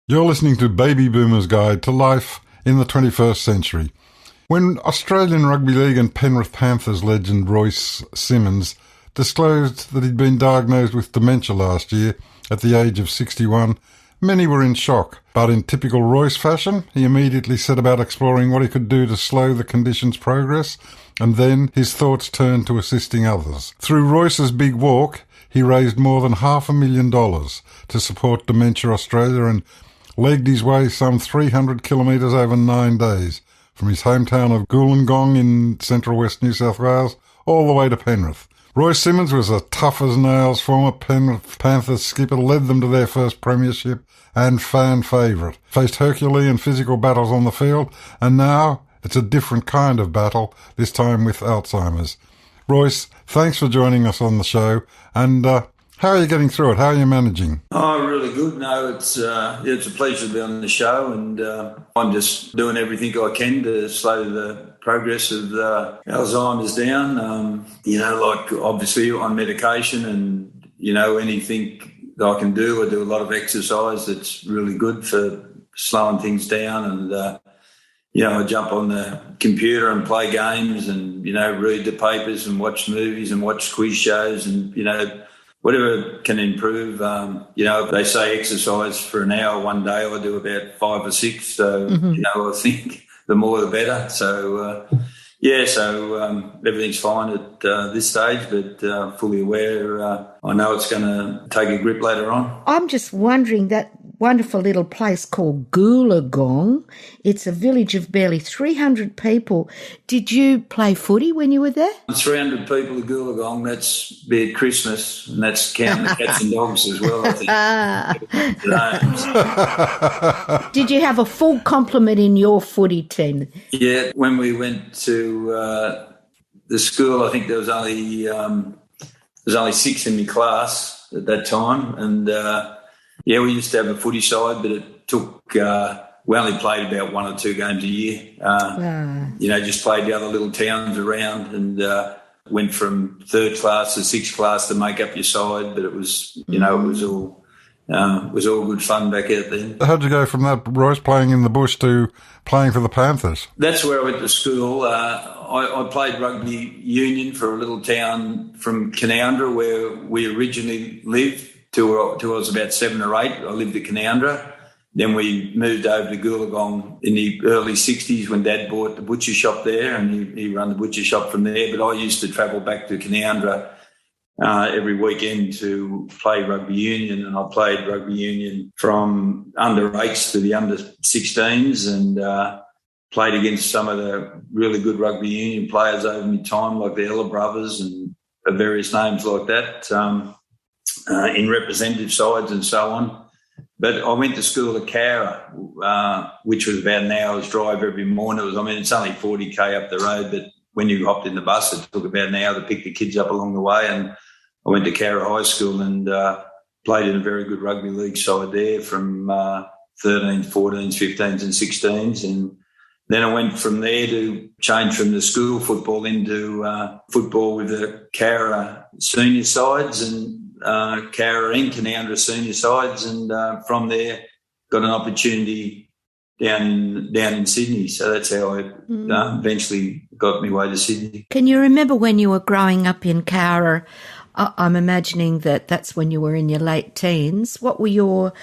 You're listening to Baby Boomer's Guide to Life in the 21st Century. When Australian Rugby League and Penrith Panthers legend Royce Simmons disclosed that he'd been diagnosed with dementia last year at the age of 61, many were in shock. But in typical Royce fashion, he immediately set about exploring what he could do to slow the condition's progress, and then his thoughts turned to assisting others. Through Royce's Big Walk, he raised more than $500,000 to support Dementia Australia and legged his way some 300 kilometres over 9 days, from his hometown of Goolongong in central west New South Wales all the way to Penrith. Royce Simmons was a tough-as-nails former Penrith Panthers skipper, led them to their first premiership and fan favourite, faced Herculean physical battles on the field, and now it's a different kind of battle, this time with Alzheimer's. Royce, thanks for joining us on the show, and how are you getting through it? How are you managing? Oh, really good. No, it's a pleasure to be on the show, and I'm just doing everything I can to slow the progress of Alzheimer's down. Like obviously on medication, and anything that I can do. I do a lot of exercise that's really good for slowing things down, and I jump on the computer and play games, and read the papers and watch movies and watch quiz shows, and whatever can improve. If they say exercise for an hour one day, I do about 5 or 6. So, I think the more the better. So, everything's fine at this stage, but fully aware. I know it's going to take a grip later on. I'm just wondering, that wonderful little place called Goolongong, it's a village of barely 300 people. Did you play footy when you were there? 300 people at Goolongong, that's be at Christmas, and that's counting the cats and dogs as well, I think. Did you have a full complement in your footy team? Yeah, when we went to the school, I think there was only 6 in my class at that time, and we used to have a footy side, but it took, we only played about 1 or 2 games a year. Just played the other little towns around, and went from 3rd class to 6th class to make up your side, but it was, it was all good fun back out then. How'd you go from that, Royce, playing in the bush to playing for the Panthers? That's where I went to school. I played rugby union for a little town from Canoundra where we originally lived till I was about 7 or 8. I lived at Canoundra. Then we moved over to Goolongong in the early 60s when Dad bought the butcher shop there, and he ran the butcher shop from there. But I used to travel back to Canoundra every weekend to play rugby union, and I played rugby union from under 8s to the under 16s, and played against some of the really good rugby union players over my time, like the Ella brothers and various names like that, in representative sides and so on. But I went to school at Cowra, which was about an hour's drive every morning. It's only 40k up the road, but when you hopped in the bus, it took about an hour to pick the kids up along the way. And I went to Cowra High School and played in a very good rugby league side there from 13s, 14s, 15s and 16s. And then I went from there to change from the school football into football with the Cowra senior sides and Cowra and Canoundra senior sides, and from there got an opportunity down in Sydney. So that's how I eventually got my way to Sydney. Can you remember when you were growing up in Cowra? I'm imagining that's when you were in your late teens. What were your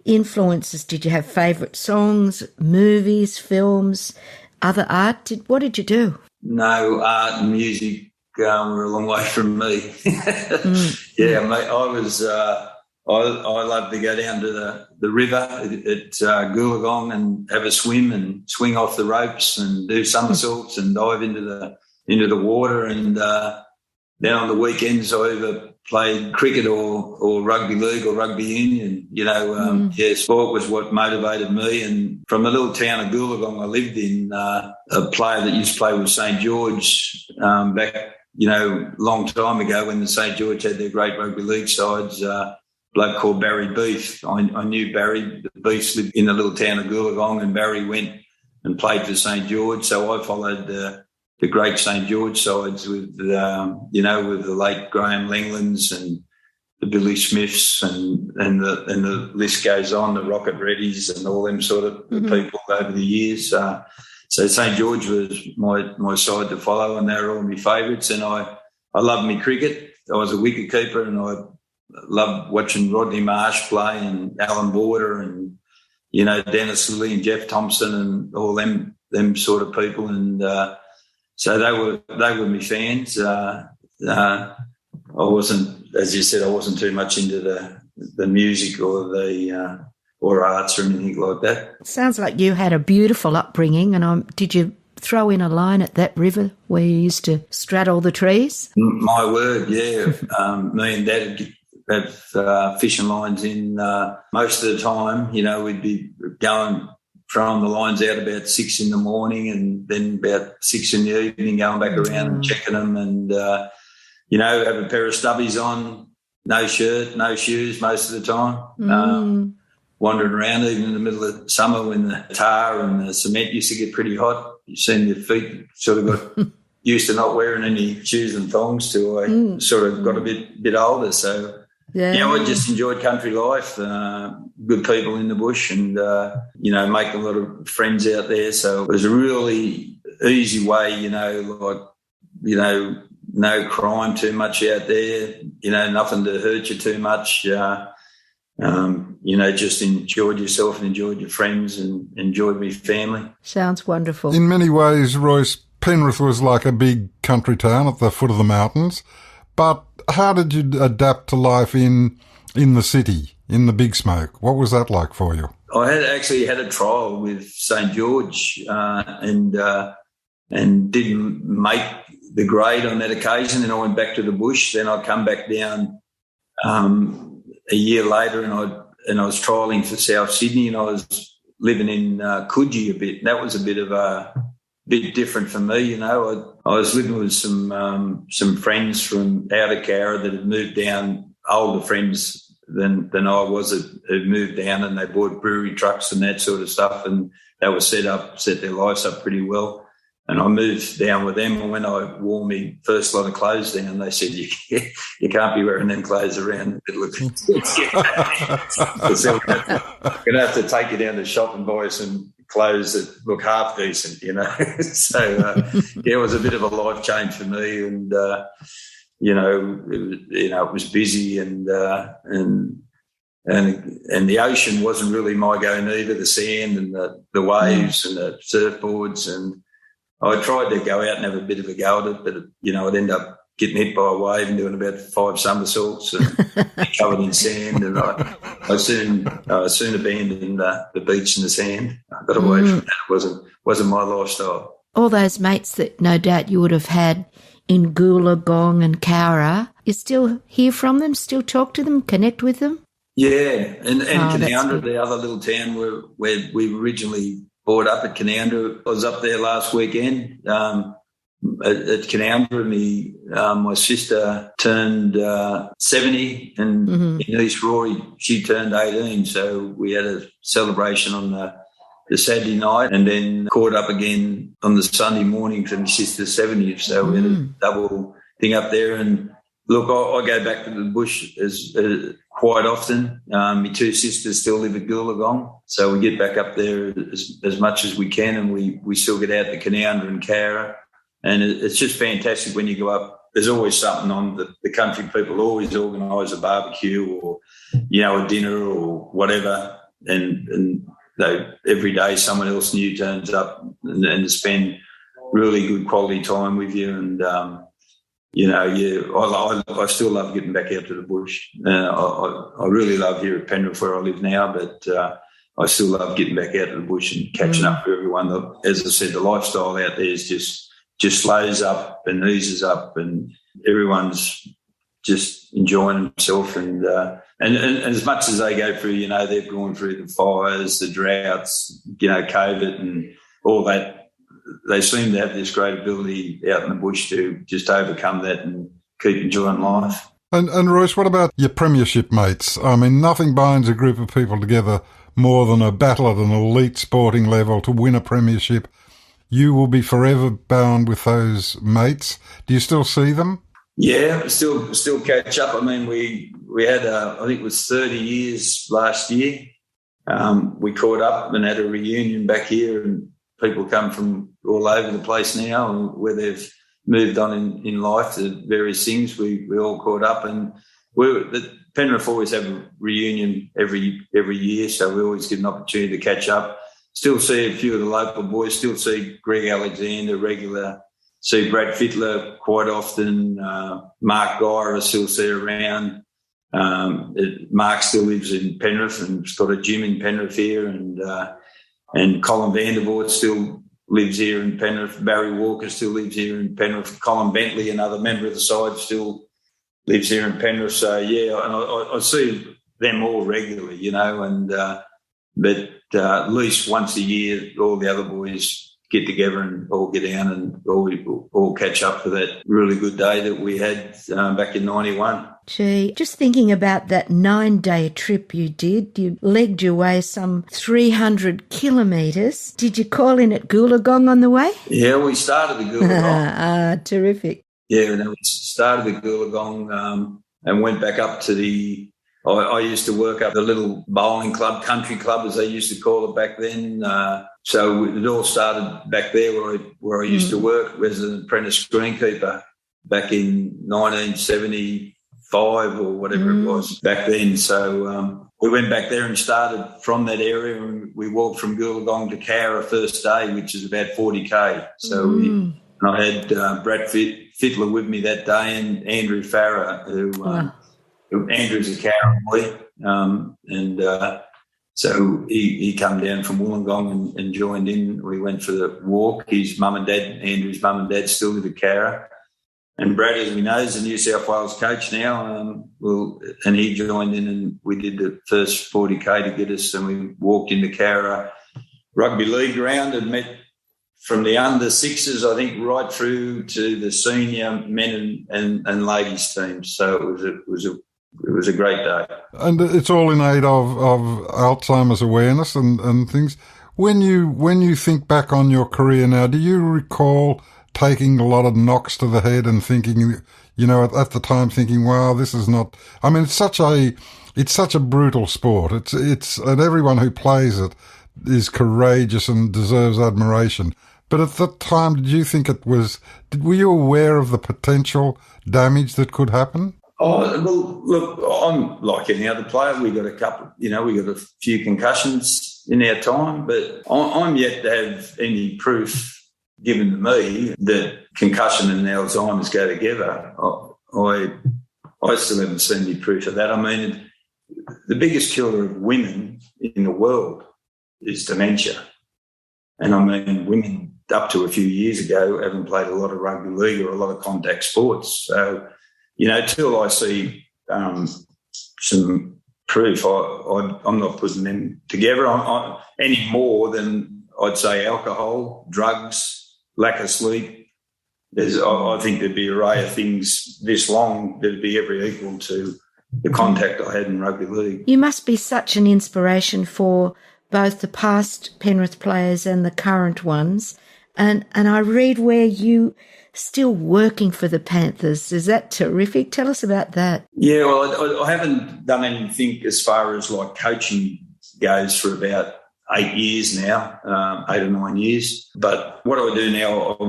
influences? Did you have favourite songs, movies, films, other art? What did you do? No, art and music were a long way from me. Yeah, mate, I was. I loved to go down to the river at Goolongong and have a swim and swing off the ropes and do somersaults and dive into the water. And then on the weekends, I either played cricket or rugby league or rugby union. Sport was what motivated me. And from the little town of Goolongong I lived in, a player that used to play with St George back, long time ago when the St George had their great rugby league sides, bloke called Barry Beef. I knew Barry. The Beefs lived in the little town of Goolongong, and Barry went and played for St George. So I followed the great St George sides with the late Graham Langlands and the Billy Smiths and the list goes on, the Rocket Reddies and all them sort of people over the years. So St George was my side to follow, and they were all my favourites. And I loved me cricket. I was a wicket keeper, and I loved watching Rodney Marsh play and Alan Border and, you know, Dennis Lilly and Jeff Thompson and all them sort of people. And so they were my fans. I wasn't, as you said, I wasn't too much into the music or the or arts or anything like that. Sounds like you had a beautiful upbringing. And did you throw in a line at that river where you used to straddle the trees? My word, yeah. Me and Dad would have fishing lines in most of the time. You know, we'd be throwing the lines out about 6 in the morning, and then about 6 in the evening going back around and checking them, and you know, have a pair of stubbies on, no shirt, no shoes most of the time. Wandering around even in the middle of summer when the tar and the cement used to get pretty hot. You've seen your feet sort of got used to not wearing any shoes and thongs till I sort of got a bit older. So, yeah, I just enjoyed country life, good people in the bush, and, you know, making a lot of friends out there. So it was a really easy way, you know, like, you know, no crime too much out there, you know, nothing to hurt you too much. You know, just enjoyed yourself and enjoyed your friends and enjoyed my family. Sounds wonderful. In many ways, Royce, Penrith was like a big country town at the foot of the mountains. But how did you adapt to life in the city, in the big smoke? What was that like for you? I actually had a trial with St George and didn't make the grade on that occasion. Then I went back to the bush. Then I come back down a year later, and I was trialling for South Sydney, and I was living in Coogee a bit. And that was a bit different for me, you know. I was living with some friends from out of Cowra that had moved down, older friends than I was, that had moved down, and they bought brewery trucks and that sort of stuff, and they were set their lives up pretty well. And I moved down with them, and when I wore my first lot of clothes down, they said, you can't be wearing them clothes around. You're going to have to take you down to the shop and buy some clothes that look half decent, you know. So, it was a bit of a life change for me, and, you know, it was busy, and the ocean wasn't really my go neither, the sand and the waves and the surfboards, and I tried to go out and have a bit of a go at it, but, you know, I'd end up getting hit by a wave and doing about 5 somersaults and covered in sand, and I soon abandoned the beach and the sand. I got away from that. It wasn't my lifestyle. All those mates that no doubt you would have had in Goolagong and Cowra, you still hear from them, still talk to them, connect with them? Yeah, and Canoundra, the other little town where we originally brought up at Canoundra. I was up there last weekend at Canoundra. My sister turned 70, and in East Roy she turned 18. So we had a celebration on the Saturday night, and then caught up again on the Sunday morning for my sister's 70th. So we had a double thing up there. And look, I go back to the bush as quite often. My 2 sisters still live at Goolagong, so we get back up there as much as we can, and we still get out to Canoundra and Cowra. And it's just fantastic when you go up. There's always something on. The country people always organise a barbecue or, you know, a dinner or whatever, and every day someone else new turns up and spend really good quality time with you. And you know, I still love getting back out to the bush. I really love here at Penrith where I live now, but I still love getting back out to the bush and catching up with everyone. As I said, the lifestyle out there is just slows up and eases up, and everyone's just enjoying themselves. And as much as they go through, you know, they've gone through the fires, the droughts, you know, COVID and all that, they seem to have this great ability out in the bush to just overcome that and keep enjoying life. And Royce, what about your Premiership mates? I mean, nothing binds a group of people together more than a battle at an elite sporting level to win a Premiership. You will be forever bound with those mates. Do you still see them? Yeah, still catch up. I mean, we had, I think it was 30 years last year. We caught up and had a reunion back here, and people come from all over the place now, and where they've moved on in life to various things. We all caught up, and Penrith always have a reunion every year, so we always get an opportunity to catch up. Still see a few of the local boys, still see Greg Alexander regular, see Brad Fittler quite often, Mark Geyer I still see around. Mark still lives in Penrith and has got a gym in Penrith here, and Colin Vandervoort still lives here in Penrith. Barry Walker still lives here in Penrith. Colin Bentley, another member of the side, still lives here in Penrith. So, yeah, and I see them all regularly, you know, and but at least once a year all the other boys get together and all get down and all catch up for that really good day that we had back in 91. Gee, just thinking about that 9-day trip you did, you legged your way some 300 kilometres. Did you call in at Goolagong on the way? Yeah, we started the Goolagong. Terrific. Yeah, we started the Goolagong and went back up to I used to work up the little bowling club, country club as they used to call it back then. So it all started back there where I used to work as an apprentice greenkeeper back in 1975 or whatever it was back then. So we went back there and started from that area, and we walked from Goolagong to Cowra first day, which is about 40K. So I had Brad Fittler with me that day, and Andrew Farrer, who Andrew's a Cowra boy, and so he come down from Wollongong and joined in. We went for the walk. His mum and dad, Andrew's mum and dad, still live at Cowra. And Brad, as we know, is the New South Wales coach now. And he joined in, and we did the first 40K to get us, and we walked into Cowra Rugby League ground and met from the under sixes, I think, right through to the senior men and ladies teams. So it was a great day. And it's all in aid of Alzheimer's awareness and things. When you think back on your career now, do you recall taking a lot of knocks to the head and thinking, you know, at the time thinking, wow, this is not, I mean, it's such a brutal sport. It's and everyone who plays it is courageous and deserves admiration. But at that time, did you think were you aware of the potential damage that could happen? Oh, well, look, I'm like any other player. We got a few concussions in our time, but I'm yet to have any proof given to me that concussion and Alzheimer's go together. I still haven't seen any proof of that. I mean, the biggest killer of women in the world is dementia. And I mean, women up to a few years ago haven't played a lot of rugby league or a lot of contact sports. So, you know, till I see some proof, I'm not putting them together any more than I'd say alcohol, drugs, lack of sleep. I think there'd be an array of things this long that'd be every equal to the contact I had in rugby league. You must be such an inspiration for both the past Penrith players and the current ones. And I read where you still working for the Panthers. Is that terrific? Tell us about that. Yeah, well, I haven't done anything as far as like coaching goes for about 8 years now, 8 or 9 years. But what I do now, I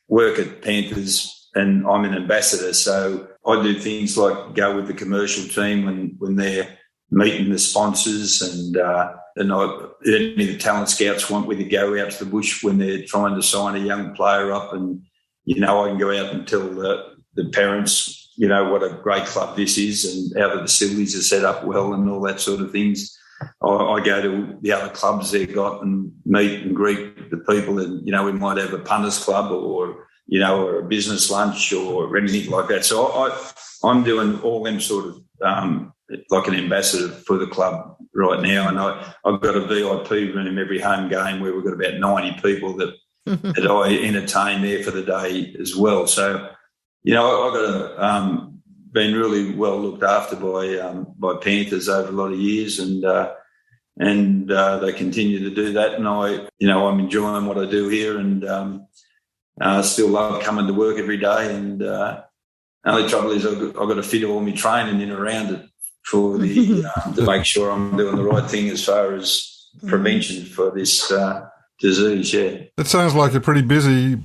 work at Panthers and I'm an ambassador. So I do things like go with the commercial team when they're meeting the sponsors and any of the talent scouts want me to go out to the bush when they're trying to sign a young player up, and you know, I can go out and tell the parents, you know, what a great club this is and how the facilities are set up well and all that sort of things. I go to the other clubs they've got and meet and greet the people, and, you know, we might have a punters club or, you know, or a business lunch or anything like that. So I'm doing all them sort of like an ambassador for the club right now, and I've got a VIP room every home game where we've got about 90 people that I entertain there for the day as well. So, you know, I've got been really well looked after by Panthers over a lot of years, and they continue to do that. And I'm enjoying what I do here, and still love coming to work every day. And Only trouble is I've got to fit all my training in around it for the to make sure I'm doing the right thing as far as prevention for this disease. Yeah. It sounds like you're pretty busy,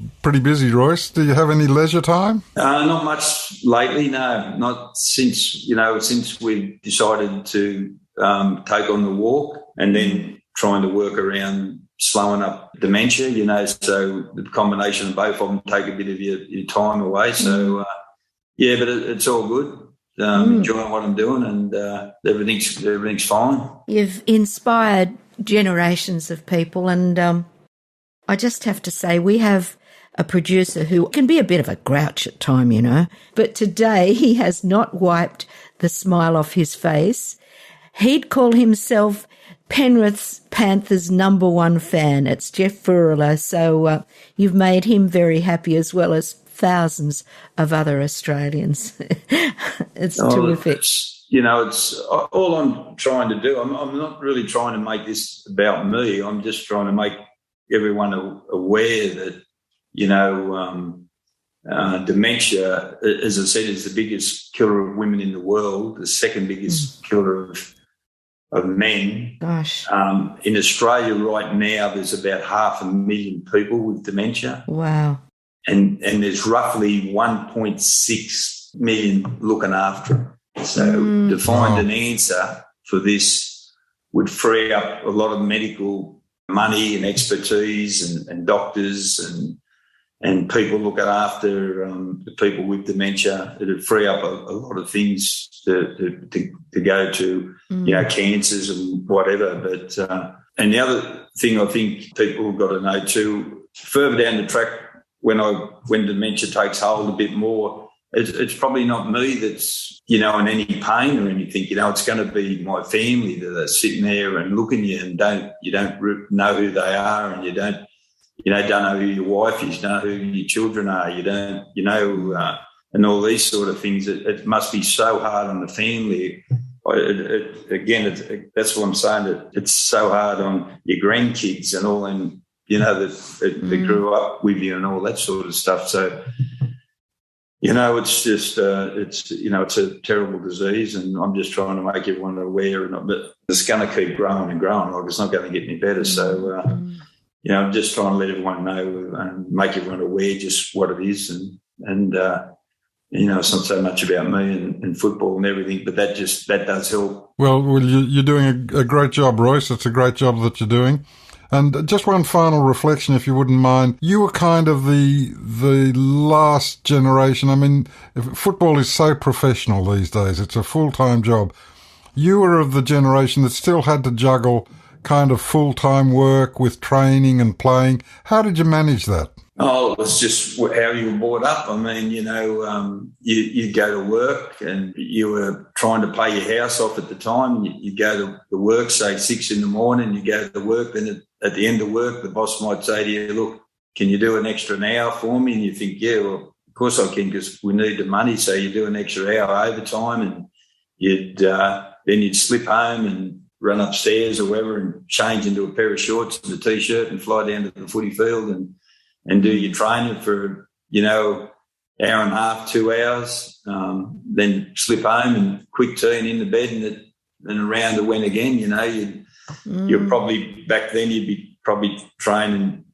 Royce. Do you have any leisure time? Not much lately. No, not since we've decided to take on the walk and then trying to work around slowing up dementia. So the combination of both of them take a bit of your time away. So but it's all good. Enjoying what I'm doing, and everything's fine. You've inspired generations of people, and I just have to say we have a producer who can be a bit of a grouch at time, but today he has not wiped the smile off his face. He'd call himself Penrith Panthers' #1 fan. It's Jeff Furler, so you've made him very happy, as well as thousands of other Australians. It's terrific. It's all I'm trying to do. I'm not really trying to make this about me. I'm just trying to make everyone aware that, dementia, as I said, is the biggest killer of women in the world, the second biggest killer of men. Gosh. In Australia right now, there's about 500,000 people with dementia. Wow. And there's roughly 1.6 million looking after them. So to find an answer for this would free up a lot of medical money and expertise and doctors and people looking after the people with dementia. It would free up a lot of things to go to, cancers and whatever. But and the other thing I think people have got to know too, further down the track, when dementia takes hold a bit more, it's probably not me that's, in any pain or anything. It's going to be my family that are sitting there and looking at you and you don't know who they are, and you don't know who your wife is, you don't know who your children are, you don't, and all these sort of things. It must be so hard on the family. That's what I'm saying, that it's so hard on your grandkids and all, and that grew up with you and all that sort of stuff. So, it's just, it's a terrible disease, and I'm just trying to make everyone aware. But it's going to keep growing and growing. Like, it's not going to get any better. So, I'm just trying to let everyone know and make everyone aware just what it is. And it's not so much about me and football and everything, but that does help. Well, you're doing a great job, Royce. It's a great job that you're doing. And just one final reflection, if you wouldn't mind. You were kind of the last generation. I mean, football is so professional these days. It's a full-time job. You were of the generation that still had to juggle kind of full-time work with training and playing. How did you manage that? Oh, it's just how you were brought up. I mean, you go to work and you were trying to pay your house off at the time. You go to work, say 6 a.m, you go to work, then at the end of work, the boss might say to you, look, can you do an extra hour for me? And you think, yeah, well, of course I can, because we need the money. So you do an extra hour overtime, and then you'd slip home and run upstairs or whatever and change into a pair of shorts and a T-shirt and fly down to the footy field and do your training for, hour and a half, 2 hours, then slip home and quick tea and in the bed, and around it went again. You're probably, back then you'd be probably training,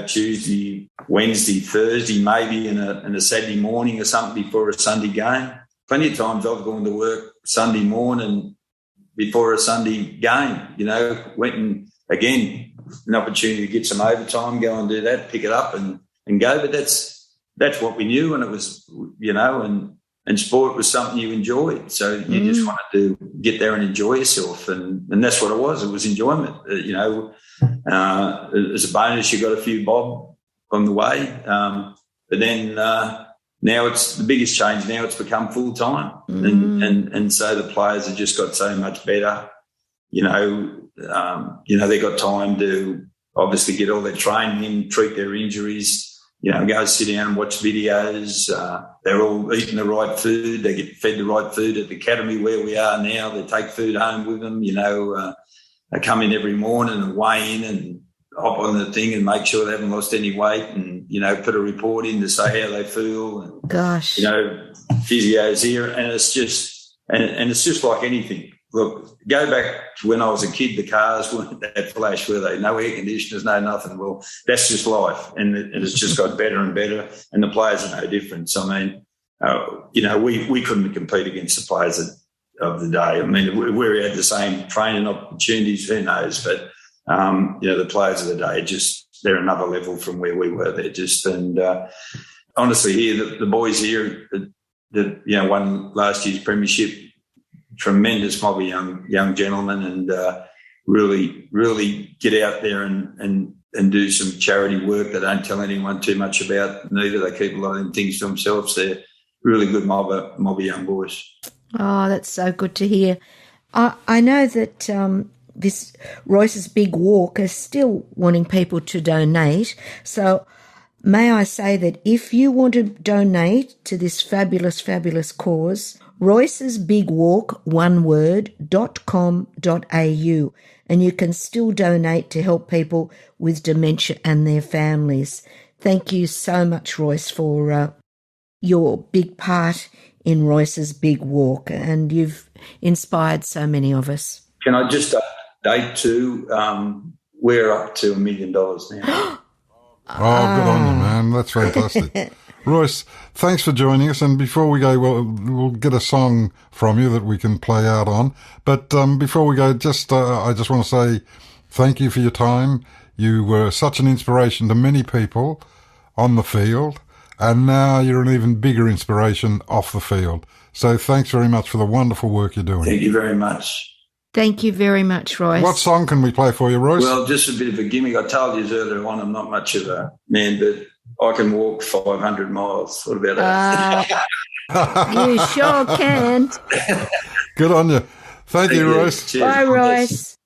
Tuesday, Wednesday, Thursday, maybe in a Saturday morning or something before a Sunday game. Plenty of times I've gone to work Sunday morning before a Sunday game, went and, again, an opportunity to get some overtime, go and do that, pick it up and go. But that's what we knew, and it was, and sport was something you enjoyed. So you just wanted to get there and enjoy yourself. And that's what it was. It was enjoyment. As a bonus, you got a few bob on the way. But then now it's the biggest change. Now it's become full time. And so the players have just got so much better. They got time to obviously get all their training in, treat their injuries, go sit down and watch videos. They're all eating the right food. They get fed the right food at the academy where we are now. They take food home with them. They come in every morning and weigh in and hop on the thing and make sure they haven't lost any weight. And, put a report in to say how they feel. And, Gosh. Physio's here, and it's just like anything. Look, go back to when I was a kid, the cars weren't that flash, were they? No air conditioners, no nothing. Well, that's just life, and it's just got better and better, and the players are no different. So, I mean, we couldn't compete against the players of the day. I mean, if we had the same training opportunities, who knows? But, the players of the day, they're another level from where we were. Honestly, here, the boys here that won last year's Premiership, tremendous mob of young gentlemen, and really get out there and do some charity work. They don't tell anyone too much about, neither. They keep a lot of them things to themselves. They're really good mob of young boys. Oh, that's so good to hear. I know that this Royce's Big Walk is still wanting people to donate. So may I say that if you want to donate to this fabulous, fabulous cause, Royce's Big Walk, one word, .com.au, and you can still donate to help people with dementia and their families. Thank you so much, Royce, for your big part in Royce's Big Walk, and you've inspired so many of us. Can I just update too? We're up to $1 million now. Oh, good on you, man. That's fantastic. Royce, thanks for joining us. And before we go, we'll get a song from you that we can play out on. But before we go, I just want to say thank you for your time. You were such an inspiration to many people on the field, and now you're an even bigger inspiration off the field. So thanks very much for the wonderful work you're doing. Thank you very much. Thank you very much, Royce. What song can we play for you, Royce? Well, just a bit of a gimmick. I told you earlier on I'm not much of a man, but I can walk 500 miles. What about that? You sure can. Good on you. Thank you, Royce. Cheers. Bye, Royce.